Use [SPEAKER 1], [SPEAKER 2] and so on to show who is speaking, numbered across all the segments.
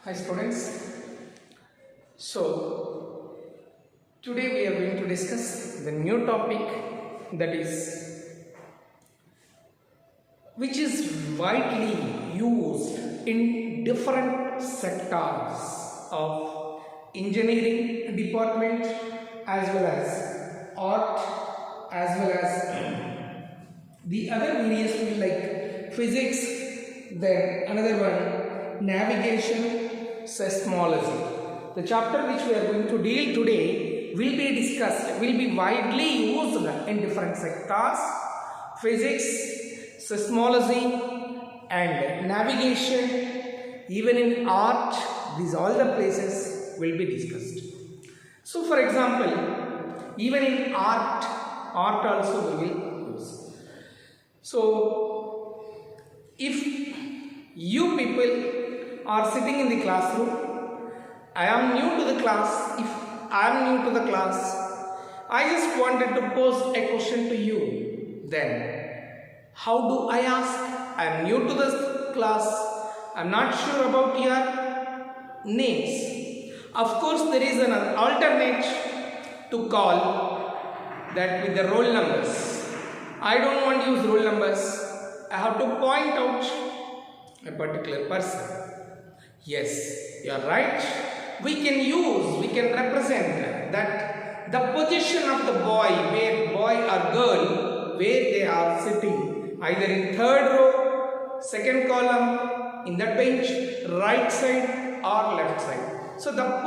[SPEAKER 1] Hi students. So today we are going to discuss the new topic, that is which is widely used in different sectors of engineering department as well as art as well as the other various field like physics, then another one navigation, seismology. The chapter which we are going to deal today will be widely used in different sectors: physics, seismology and navigation. Even in art, these all the places will be discussed. So for example, even in art also we will use. So if you people are sitting in the classroom, I am new to the class. If I am new to the class, I just wanted to pose a question to you. Then how do I ask? I am new to this class. I am not sure about your names. Of course, there is an alternate to call, that with the roll numbers. I don't want to use roll numbers. I have to point out a particular person. Yes, you are right. We can represent that the position of the boy or girl, where they are sitting, either in third row, second column, in that bench, right side or left side. So the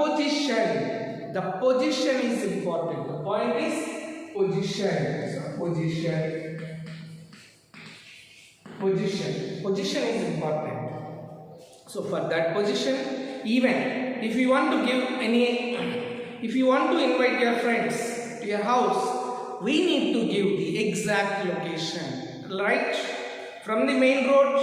[SPEAKER 1] position is important. The point is position. So position is important. So for that position, even if you want to invite your friends to your house, we need to give the exact location, right? From the main road,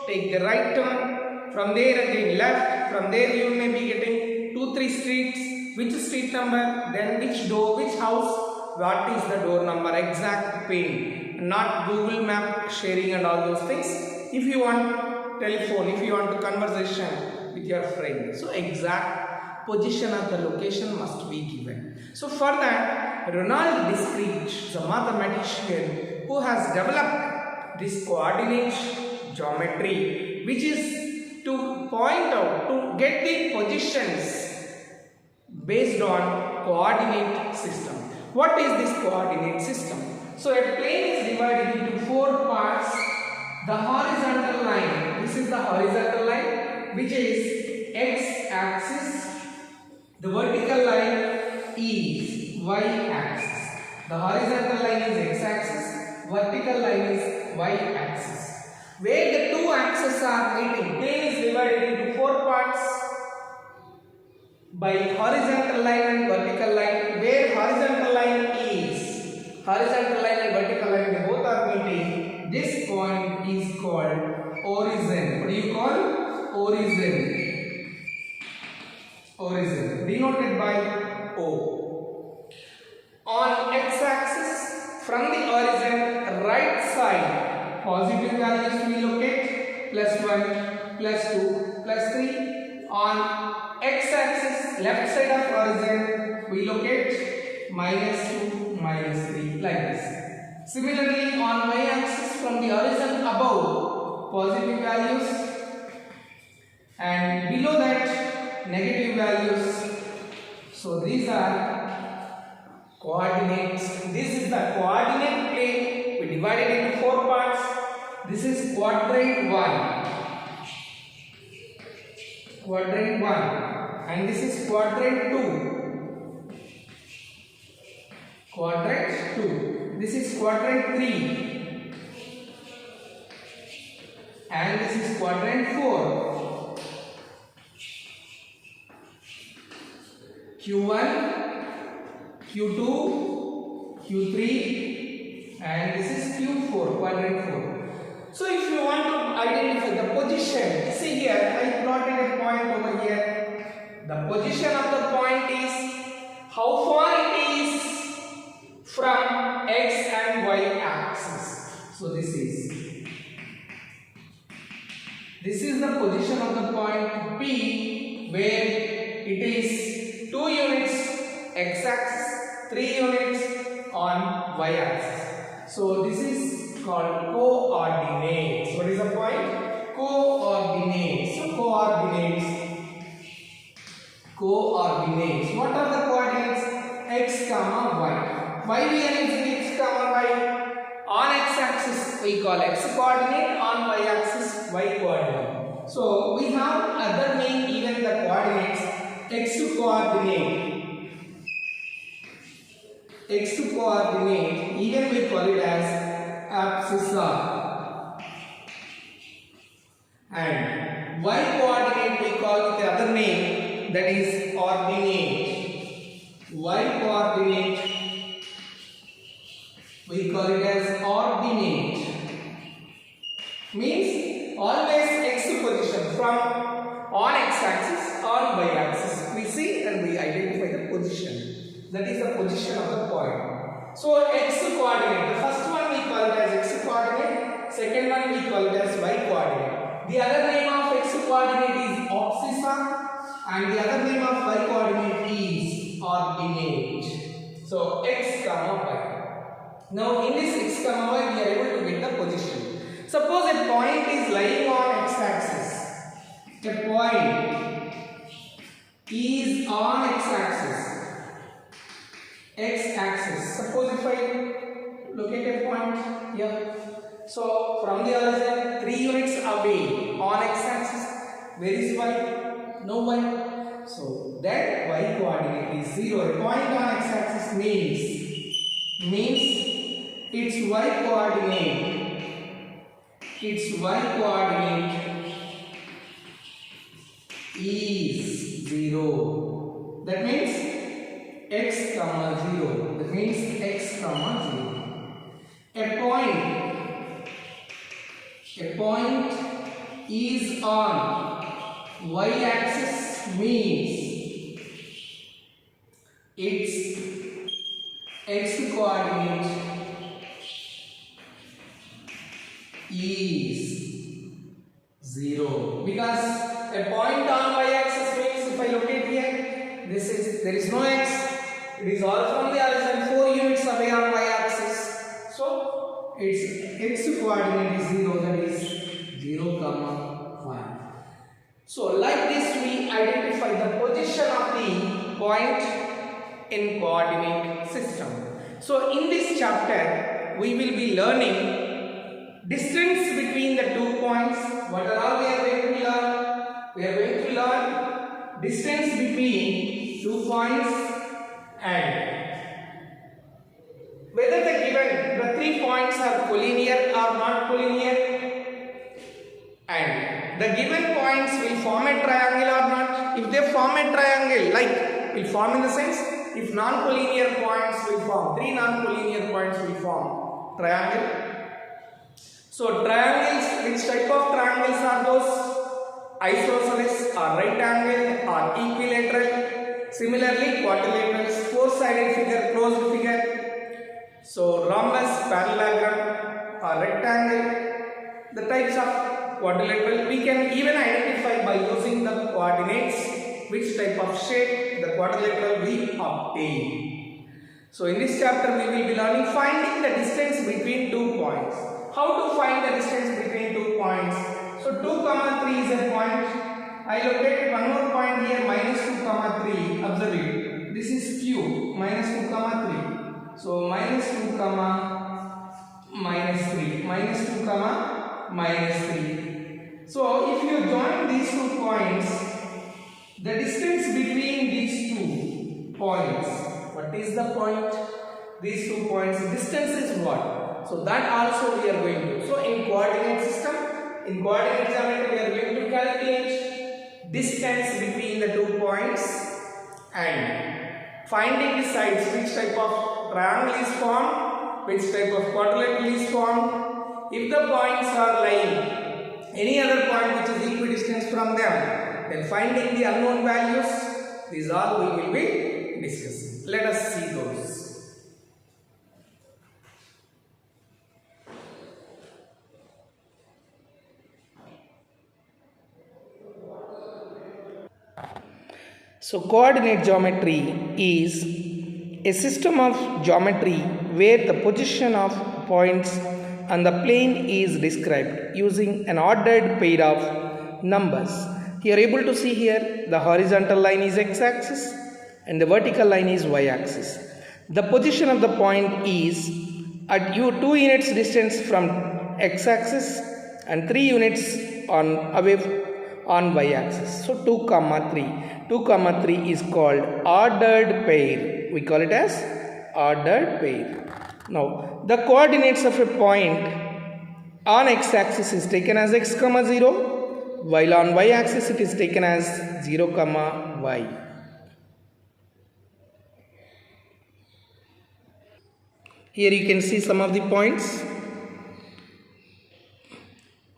[SPEAKER 1] take the right turn, from there again left, from there you may be getting 2-3 streets, which street number, then which door, which house, what is the door number, exact pin, not Google map sharing and all those things. If you want telephone, if you want to conversation with your friend, so exact position of the location must be given. So for that, Ronald Discrete, the mathematician who has developed this coordinate geometry, which is to point out, to get the positions based on coordinate system. What is this coordinate system? So a plane is divided into 4 parts. The horizontal line, this is the horizontal line, which is x-axis. The vertical line is y-axis. The horizontal line is x-axis, vertical line is y-axis. Where the two axes are meeting, plane is divided into 4 parts by horizontal line and vertical line. Where horizontal line and vertical line, they both are meeting, this point is called origin. What do you call? Origin, denoted by O. On x-axis, from the origin, right side, positive values we locate, +1, +2, +3. On x-axis, left side of origin, we locate -2, -3, like this. Similarly, on y-axis, from the origin above, positive values, and below that, negative values. So these are coordinates. This is the coordinate plane. We divided into 4 parts. This is quadrant 1. And this is quadrant 2. This is quadrant 3. And this is quadrant 4. Q1, Q2, Q3, and this is Q4, quadrant 4. So if you want to identify the position, see here, I plotted a point over here. The position of the point is how far it is from x and y axis. So this is the position of the point P where it is 2 units x-axis, 3 units on y-axis. So this is called coordinates. What is the point? Coordinates. So coordinates. What are the coordinates? X comma y. Why we are using x comma y? On x-axis we call x coordinate, on y-axis y coordinate. So we have other name even the coordinates. X coordinate even we call it as abscissa, and y coordinate we call it the other name, that is ordinate. Y coordinate we call it as ordinate, means always x position from on x-axis, on y-axis we see and we identify the position. That is the position of the point. So x coordinate, the first one we call it as x coordinate, second one we call it as y coordinate. The other name of x coordinate is abscissa and the other name of y coordinate is ordinate. So x comma y. Now in this x comma y we are able to get the position. Suppose a point is lying on x-axis. A point is on x-axis. Suppose if I locate a point here. So from the origin 3 units away on x-axis, where is y? No y. So that y coordinate is 0. A point on x-axis means its y coordinate is 0. That means x comma 0. That means x comma 0. A point is on y-axis means its x coordinate is 0, because a point on y-axis means if I locate here, there is no x, it is all from the origin 4 units away on y-axis. So its x coordinate is 0, that is 0 comma 1. So like this we identify the position of the point in coordinate system. So in this chapter we will be learning distance between the 2 points. What are all we are going to learn? We are going to learn distance between 2 points and whether the 3 points are collinear or not collinear, and the given points will form a triangle or not. If they form a triangle, like will form in the sense, if non-collinear points will form, 3 non-collinear points will form triangle. So triangles, which type of triangles are those? Isosceles or right angle or equilateral. Similarly quadrilaterals, 4-sided figure, closed figure. So rhombus, parallelogram or rectangle. The types of quadrilateral we can even identify by using the coordinates, which type of shape the quadrilateral we obtain. So in this chapter we will be learning finding the distance between 2 points. How to find the distance between 2 points? So 2, 3 is a point. I located one more point here, minus 2, 3. Observe it. This is Q, minus 2, 3. So minus 2, minus 3. Minus 2, minus 3. So if you join these 2 points, the distance between these 2 points, what is the point? These 2 points, distance is what? So that also we are going to. So in coordinate system, in coordinate geometry we are going to calculate distance between the 2 points and finding the sides, which type of triangle is formed, which type of quadrilateral is formed. If the points are lying any other point which is equidistant from them, then finding the unknown values. These all we will be discussing. Let us see those. So coordinate geometry is a system of geometry where the position of points on the plane is described using an ordered pair of numbers. You are able to see here the horizontal line is x-axis and the vertical line is y-axis. The position of the point is at 2 units distance from x-axis and 3 units on y-axis. So 2 comma 3. 2 comma 3 is called ordered pair. We call it as ordered pair. Now the coordinates of a point on x-axis is taken as x comma 0, while on y-axis it is taken as 0 comma y. Here you can see some of the points.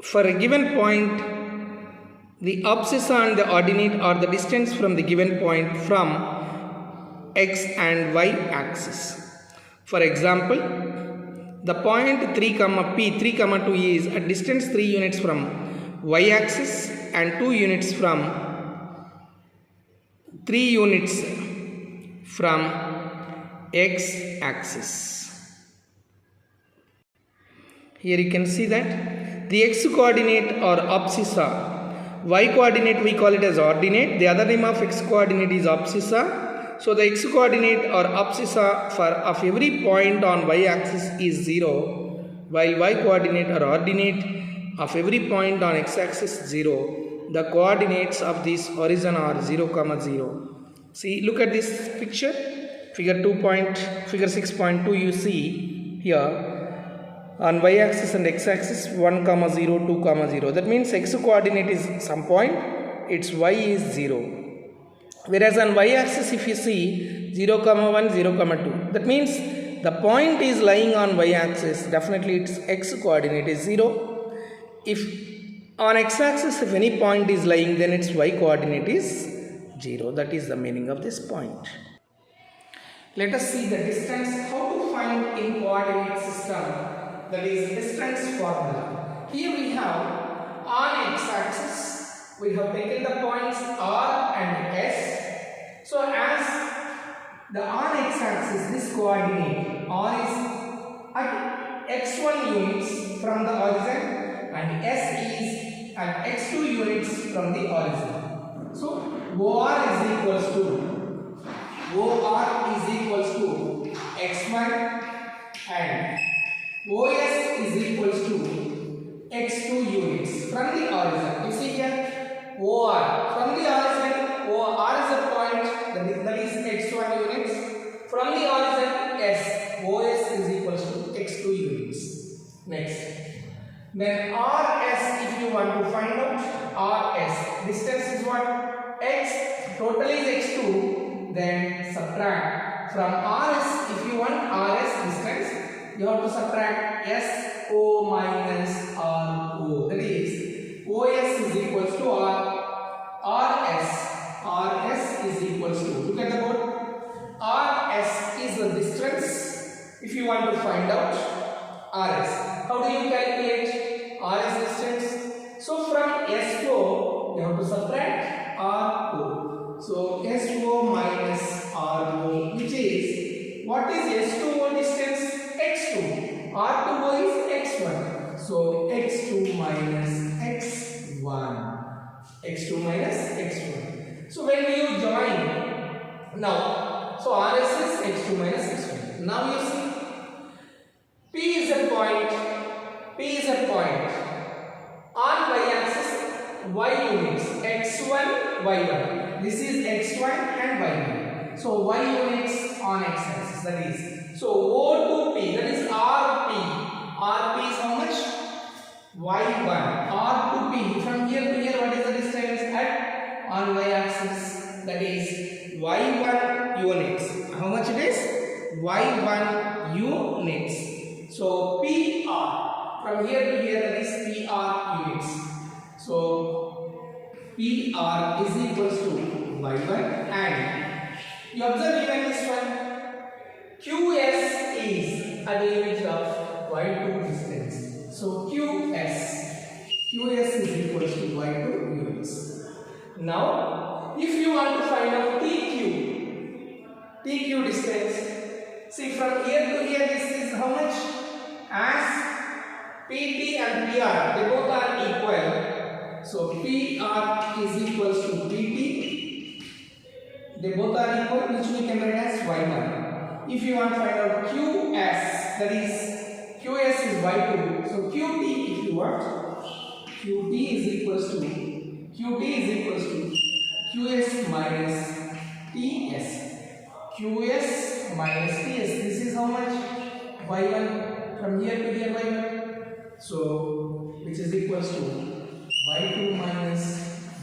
[SPEAKER 1] For a given point, the abscissa and the ordinate are the distance from the given point from x and y axis. For example, the point 3 comma p 3 comma 2 is at distance 3 units from y axis and 2 units from 3 units from x axis. Here you can see that the x coordinate or abscissa, y coordinate we call it as ordinate, the other name of x coordinate is abscissa. So the x coordinate or abscissa of every point on y axis is 0, while y coordinate or ordinate of every point on x axis 0. The coordinates of this horizon are 0 comma 0. See, look at this picture, figure 6.2 you see here. On y axis and x axis 1 comma 0 2 comma 0, that means x coordinate is some point, its y is 0, whereas on y axis if you see 0 comma 1 0 comma 2, that means the point is lying on y axis, definitely its x coordinate is 0. If on x axis if any point is lying, then its y coordinate is 0. That is the meaning of this point. Let us see the distance, how to find in coordinate system. That is distance formula. Here we have on x-axis, we have taken the points R and S. So as the on x-axis, this coordinate R is at x1 units from the origin and S is at x2 units from the origin. So OR is equals to x1 and OS is equals to x2 units from the origin. You see here OR from the origin, OR is a point that is x1 units. From the origin S, OS is equals to x2 units. Next, then RS, if you want to find out RS, distance is what? X, total is x2, then subtract from RS. If you want RS distance, you have to subtract SO minus RO. That is, OS is equals to RS is equals to, look at the board, RS is the distance. If you want to find out RS, how do you calculate RS distance? So from SO, you have to subtract RO. So SO minus RO, which is, what is S2O distance? X2. R2O is x1. So x2 minus x1. X2 minus x1. So when you join, now, so RS is x2 minus x1. Now you see, P is a point on y-axis, y units, x1, y1. This is x1 and y1. So y units on x-axis, that is, so O to P, that is RP. RP is how much? Y1. R to P, from here to here, what is the distance at on y-axis? That is y1 units. How much it is? Y1 units. So PR, from here to here, that is PR units. So PR is equals to y1, and you observe even this one. QS is at the unit of y2 distance. So QS is equals to y2 units. Now, if you want to find out PQ distance. See, from here to here, this is how much? As PT and PR, they both are equal. So PR is equals to PT. They both are equal, which we can write as Y1. If you want to find out QS, that is QS is Y2. So QT, if you want, QT is equals to QS minus TS. QS minus TS. This is how much? Y1. From here to here, Y1. So, which is equals to Y2 minus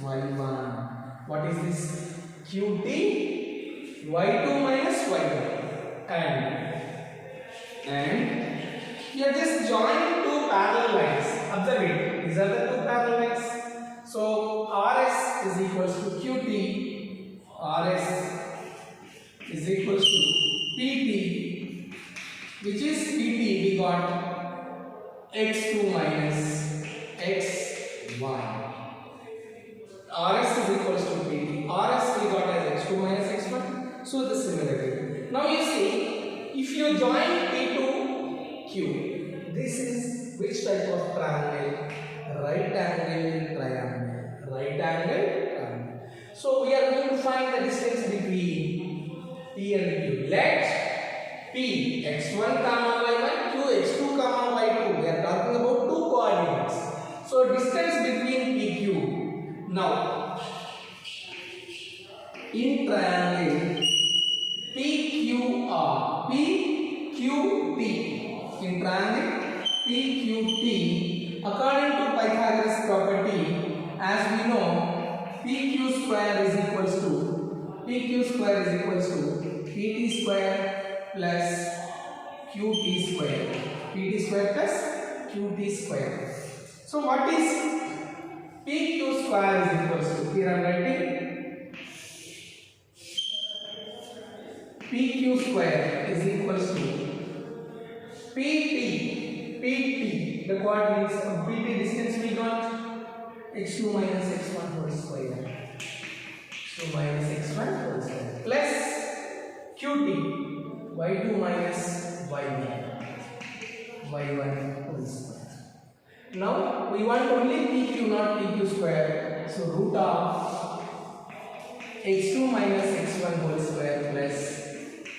[SPEAKER 1] Y1. What is this? QT Y2 minus Y1. And we are just joining two parallel lines. Observe it. These are the two parallel lines. So RS is equals to QT. RS is equals to PT. Which is PT? We got X2 minus X1. RS is equals to PT. RS we got as X2 minus X1. So the similarity. Now you see, if you join P to Q, this is which type of triangle? Right angle triangle. Right angle triangle. So we are going to find the distance between P and Q. Let P x1 comma y1, Q x2 comma y2. We are talking about two coordinates. So distance between PQ. Now in triangle PQR, PQT, in triangle PQT, according to Pythagoras property, as we know, PQ square is equals to PT square plus QT square. PT square plus QT square. So what is PQ square is equals to? Here I am writing PQ square is equals to PT, the coordinates of PT distance we got x2 minus x1 whole square. So minus x1 whole square plus QT, y2 minus y1 whole square. Now we want only PQ, not PQ square. So root of x2 minus x1 whole square plus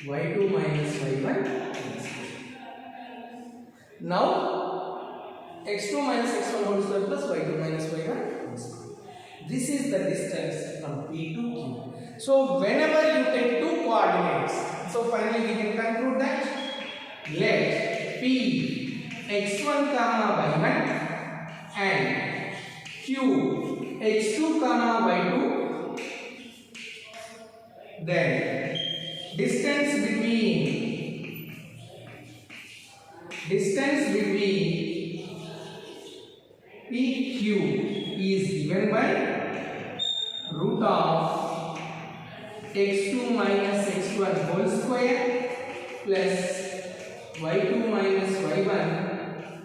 [SPEAKER 1] y2 minus y1. Now x2 minus x1 whole square plus y2 minus y1 whole square. This is the distance from P to Q. So whenever you take two coordinates, so finally we can conclude that let P x1 comma y1 and Q x2 comma y2, then distance between PQ is given by root of x2 minus x1 whole square plus y2 minus y1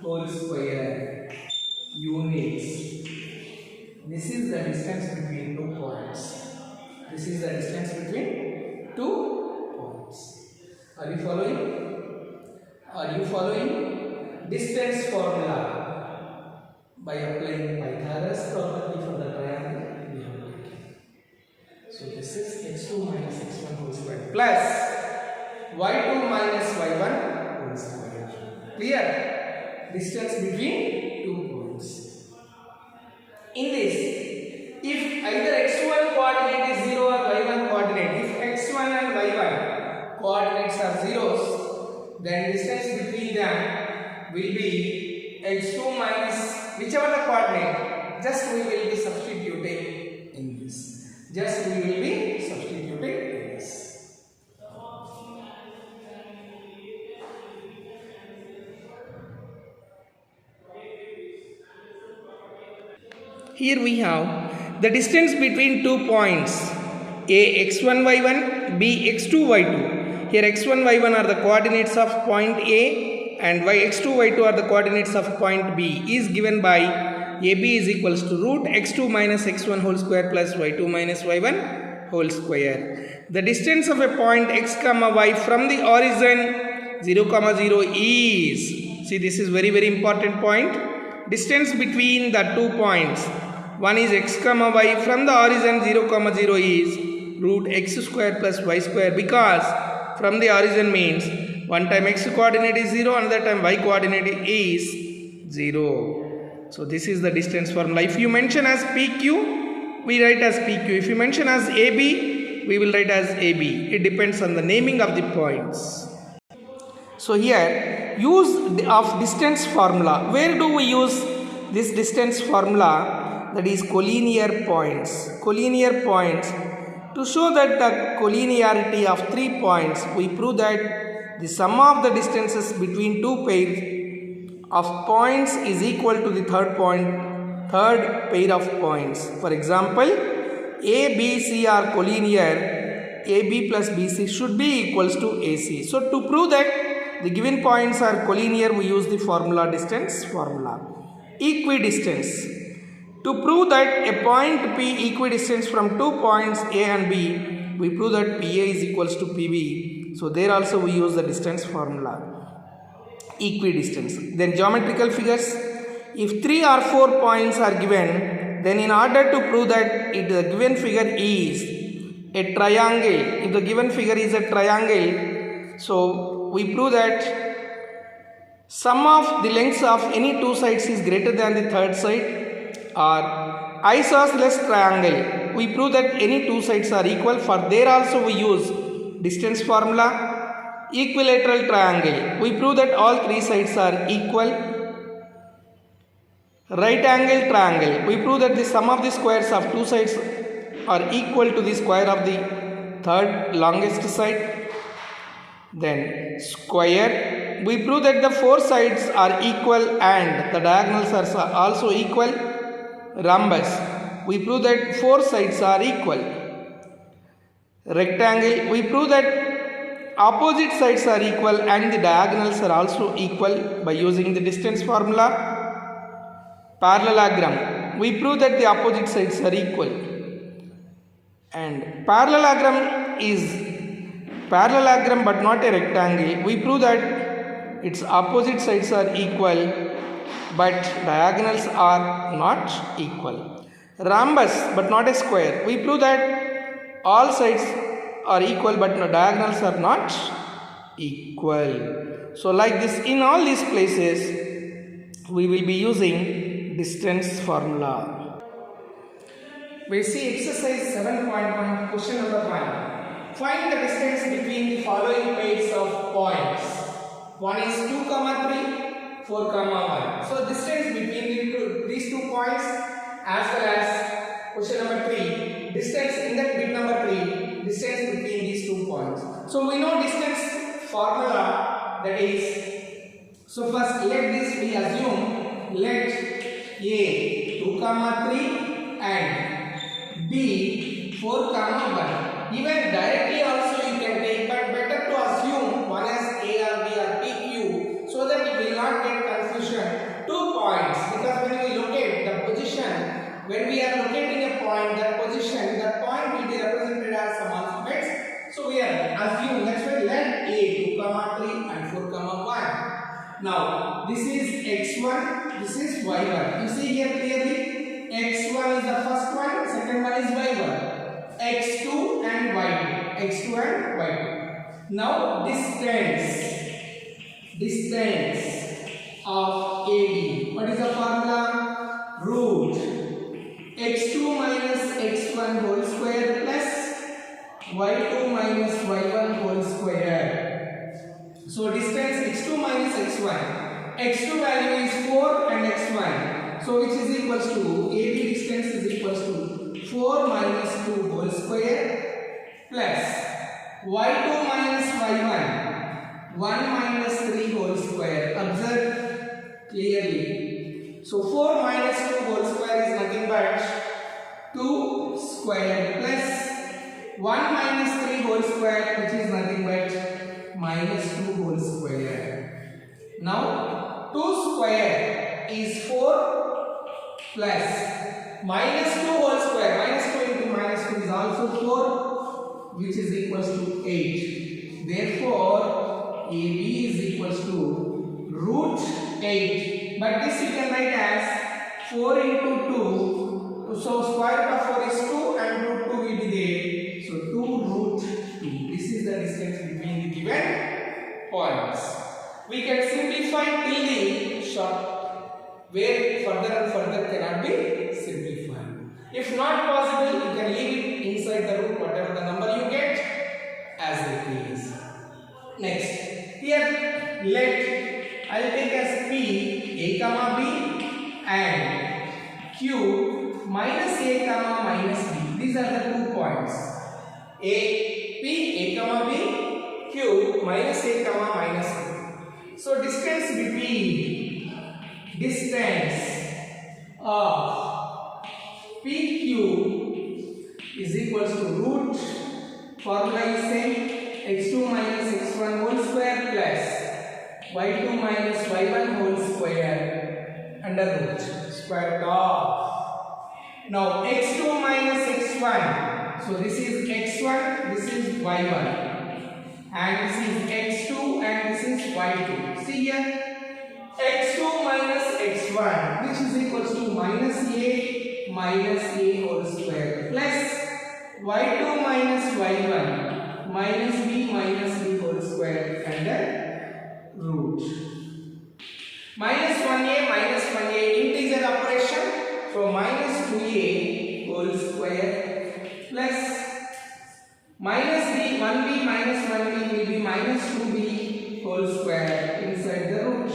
[SPEAKER 1] whole square units. This is the distance between two points. This is the distance between two points. Are you following? Are you following? Distance formula by applying Pythagoras property for the triangle we have taken. So this is x2 minus x1 whole square plus y2 minus y1 whole square. Clear? Distance between two points. In this, if either x1 coordinate is 0 or y1 coordinate, if x1 and y1 coordinates are zeros, then distance between them will be x2 minus whichever the coordinate, just we will be substituting in this. Just we will be substituting in this. Here we have the distance between two points A x1 y1, B x2 y2. Here x1 y1 are the coordinates of point A and x2 y2 are the coordinates of point B is given by AB is equals to root x2 minus x1 whole square plus y2 minus y1 whole square. The distance of a point x comma y from the origin 0 comma 0 is, see this is very important point, distance between the 2 points, one is x comma y from the origin 0 comma 0 is root x square plus y square, because from the origin means one time x coordinate is 0, another time y coordinate is 0. So this is the distance formula. If you mention as PQ, we write as PQ. If you mention as AB, we will write as AB. It depends on the naming of the points. So here, use of distance formula. Where do we use this distance formula? That is collinear points. Collinear points. To show that the collinearity of 3 points, we prove that the sum of the distances between 2 pairs of points is equal to the third pair of points. For example, A, B, C are collinear. AB plus BC should be equals to AC. So to prove that the given points are collinear, we use the formula, distance formula. Equidistance. To prove that a point P equidistant from 2 points A and B, we prove that PA is equals to PB. So there also we use the distance formula. Equidistance. Then geometrical figures. If 3 or 4 points are given, then in order to prove that the given figure is a triangle, if the given figure is a triangle, so we prove that sum of the lengths of any 2 sides is greater than the third side, or isosceles triangle, we prove that any 2 sides are equal. For there also we use distance formula. Equilateral triangle, we prove that all 3 sides are equal. Right angle triangle, we prove that the sum of the squares of 2 sides are equal to the square of the third longest side. Then square, we prove that the 4 sides are equal and the diagonals are also equal. Rhombus, we prove that 4 sides are equal. Rectangle, we prove that opposite sides are equal and the diagonals are also equal by using the distance formula. Parallelogram, we prove that the opposite sides are equal. And parallelogram is parallelogram but not a rectangle. We prove that its opposite sides are equal but diagonals are not equal. Rhombus but not a square, we prove that all sides are equal but no diagonals are not equal. So like this, in all these places we will be using distance formula. We see exercise 7.1, question number 1. Find the distance between the following pairs of points. One is 2, 3, 4, 1. So distance between these 2 points, as well as question number 3, distance in that bit number 3, distance between these 2 points. So we know distance formula, that is, so first let this be assumed, let A 2, 3 and B 4, 1. Even directly also you can take, but better to assume one as A or B or PQ, so that it will not get confusion. 2 points, because when we locate the position, when we are locating a point, that position, that point will be represented as some alphabets. So we are assume, let's say let A 2, 3 and 4, 1. Now this is x1, this is y1. You see here clearly, x1 is the first one, second one is y1, x2 and y2, x2 and y2. Now distance of AB, what is the formula? Root x2 minus x1 whole square plus y2 minus y1 whole square. So distance x2 minus x1, x2 value is 4 and x1, so which is equals to, AB distance is equals to 4 minus 2 whole square plus y2 minus y1, 1 minus 3 whole square. Observe clearly. So 4 minus 2 whole square is nothing but 2 square plus 1 minus 3 whole square, which is nothing but minus 2 whole square. Now 2 square is 4 plus minus 2 whole square. Minus 2 into minus 2 is also 4 which is equals to 8. Therefore, AB is equals to root 8. But this you can write as 4 into 2. So square root of 4 is 2 and root 2 will be there. So 2 root 2. This is the distance between the given points. We can simplify till the short, where further and further cannot be simplified. If not possible, you can leave it inside the root, whatever the number you get, as it is. Next, here let I will take as P A comma B and Q minus A comma minus B. These are the 2 points. A comma B, Q minus A comma minus B. So distance of PQ is equals to root, formula is same, x2 minus x1 whole square plus y2 minus y1 whole square under root, square root of. Now x2 minus x1, so this is x1, this is y1, and this is x2 and this is y2. See here, x2 minus x1, which is equals to minus a whole square plus y2 minus y1 minus b whole square under root. Minus 1a integer operation, so minus 2a whole square plus minus b, 1b minus 1b will be minus 2b whole square inside the root.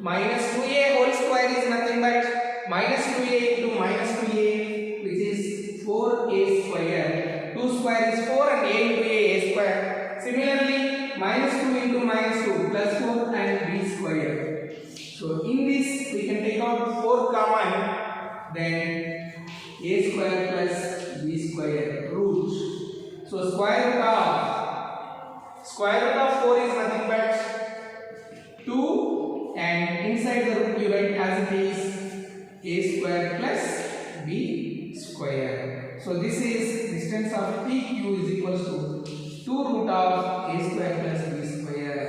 [SPEAKER 1] Minus 2a whole square is nothing but minus 2a into minus 2a, which is 4a square. 2 square is 4 and a into a square. Similarly, minus 2 into minus 2 plus 4 and b square. So in this we can take out 4 common, then a square plus b square root. So square root of 4 is nothing but 2, and inside the root you write as it is a square plus b square. So this is distance of PQ is equals to 2 root of a square plus b square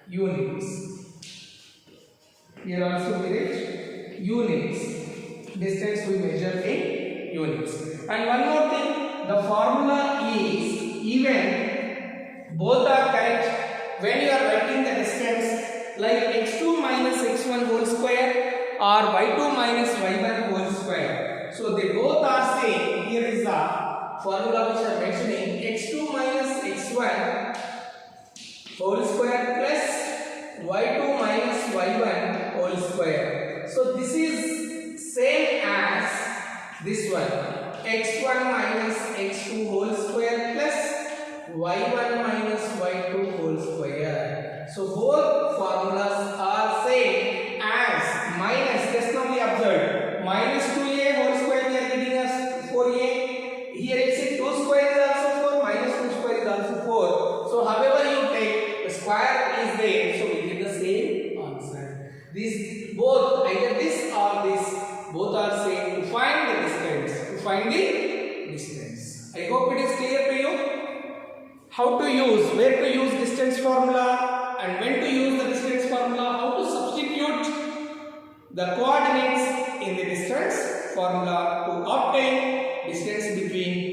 [SPEAKER 1] units. Here also we write units. Distance we measure in units. And one more thing, the formula is even both are correct when you are writing the distance, like x2 minus x1 whole square or y2 minus y1 whole square. So they both are same. Here is the formula which I am mentioning, x2 minus x1 whole square plus y2 minus y1 whole square. So this is same as this one, x1 minus x2 whole square plus y1 minus y2 whole square. So both formulas are same as minus, just now we observed, minus 2a whole square we are getting as 4a. Here it is 2 square is also 4, minus 2 square is also 4. So however you take, the square is there, so we get the same answer. These both, either this or this, both are same to find the distance. I hope it is clear to you. How to use, where to use distance formula and when to use the distance formula, how to substitute the coordinates in the distance formula to obtain distance between